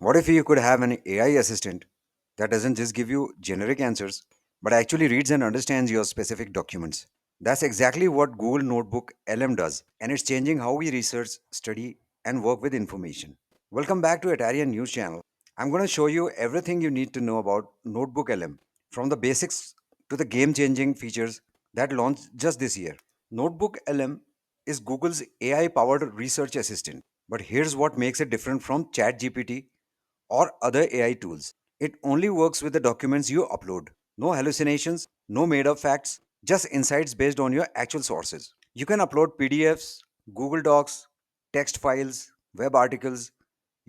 What if you could have an AI assistant that doesn't just give you generic answers, but actually reads and understands your specific documents? That's exactly what Google Notebook LM does, and it's changing how we research, study, and work with information. Welcome back to Atarian News Channel. I'm going to show you everything you need to know about Notebook LM, from the basics to the game changing features that launched just this year. Notebook LM is Google's AI powered research assistant. But here's what makes it different from ChatGPT or other AI tools. It only works with the documents you upload. No hallucinations, no made up facts, just insights based on your actual sources. You can upload PDFs, Google Docs, text files, web articles,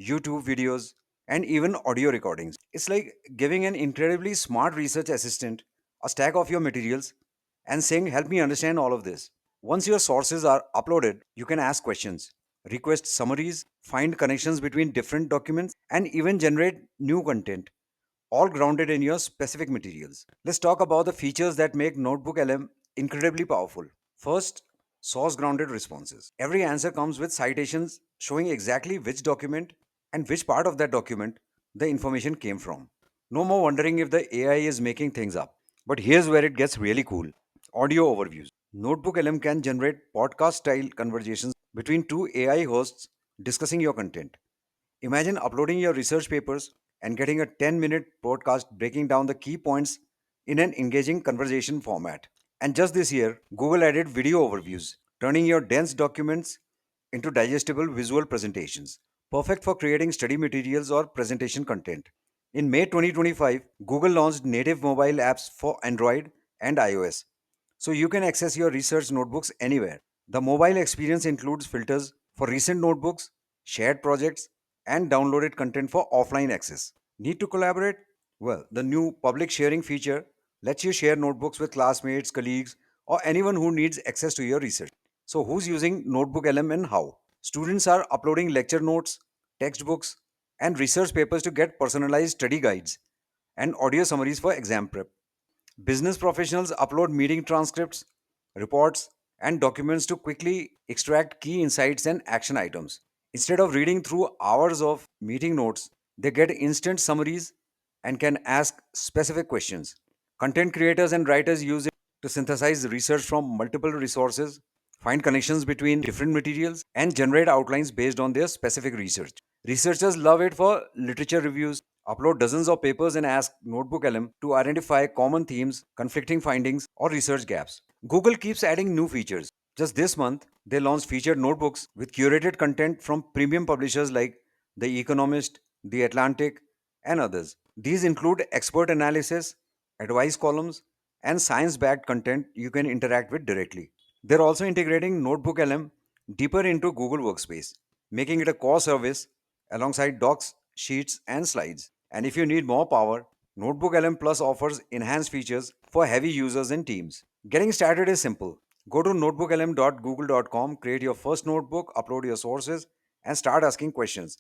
YouTube videos, and even audio recordings. It's like giving an incredibly smart research assistant a stack of your materials and saying, "Help me understand all of this." Once your sources are uploaded, you can ask questions, request summaries, find connections between different documents, and even generate new content, all grounded in your specific materials. Let's talk about the features that make Notebook LM incredibly powerful. First, source grounded responses. Every answer comes with citations showing exactly which document and which part of that document the information came from. No more wondering if the AI is making things up. But here's where it gets really cool: audio overviews. Notebook LM can generate podcast style conversations between two AI hosts discussing your content. Imagine uploading your research papers and getting a 10-minute podcast breaking down the key points in an engaging conversation format. And just this year, Google added video overviews, turning your dense documents into digestible visual presentations, perfect for creating study materials or presentation content. In May 2025, Google launched native mobile apps for Android and iOS, so you can access your research notebooks anywhere. The mobile experience includes filters for recent notebooks, shared projects, and downloaded content for offline access. Need to collaborate? Well, the new public sharing feature lets you share notebooks with classmates, colleagues, or anyone who needs access to your research. So, who's using Notebook LM and how? Students are uploading lecture notes, textbooks, and research papers to get personalized study guides and audio summaries for exam prep. Business professionals upload meeting transcripts, reports, and documents to quickly extract key insights and action items. Instead of reading through hours of meeting notes, they get instant summaries and can ask specific questions. Content creators and writers use it to synthesize research from multiple resources, find connections between different materials, and generate outlines based on their specific research. Researchers love it for literature reviews, upload dozens of papers, and ask Notebook LM to identify common themes, conflicting findings, or research gaps. Google keeps adding new features. Just this month, they launched featured notebooks with curated content from premium publishers like The Economist, The Atlantic, and others. These include expert analysis, advice columns, and science backed content you can interact with directly. They're also integrating Notebook LM deeper into Google Workspace, making it a core service alongside docs, sheets, and slides. And if you need more power, Notebook LM Plus offers enhanced features for heavy users and teams. Getting started is simple. Go to notebooklm.google.com, create your first notebook, upload your sources, and start asking questions.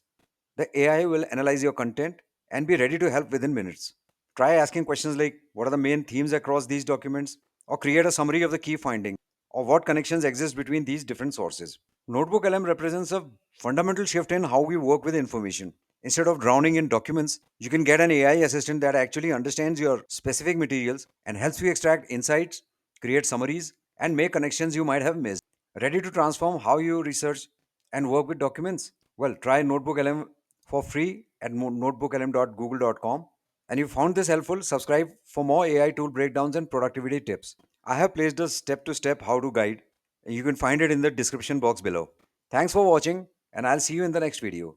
The AI will analyze your content and be ready to help within minutes. Try asking questions like, what are the main themes across these documents? Or create a summary of the key findings, or what connections exist between these different sources. Notebook LM represents a fundamental shift in how we work with information. Instead of drowning in documents, you can get an AI assistant that actually understands your specific materials and helps you extract insights, create summaries, and make connections you might have missed. Ready to transform how you research and work with documents? Well, try Notebook LM for free at notebooklm.google.com. And if you found this helpful, subscribe for more AI tool breakdowns and productivity tips. I have placed a step to step how to guide. You can find it in the description box below. Thanks for watching, and I'll see you in the next video.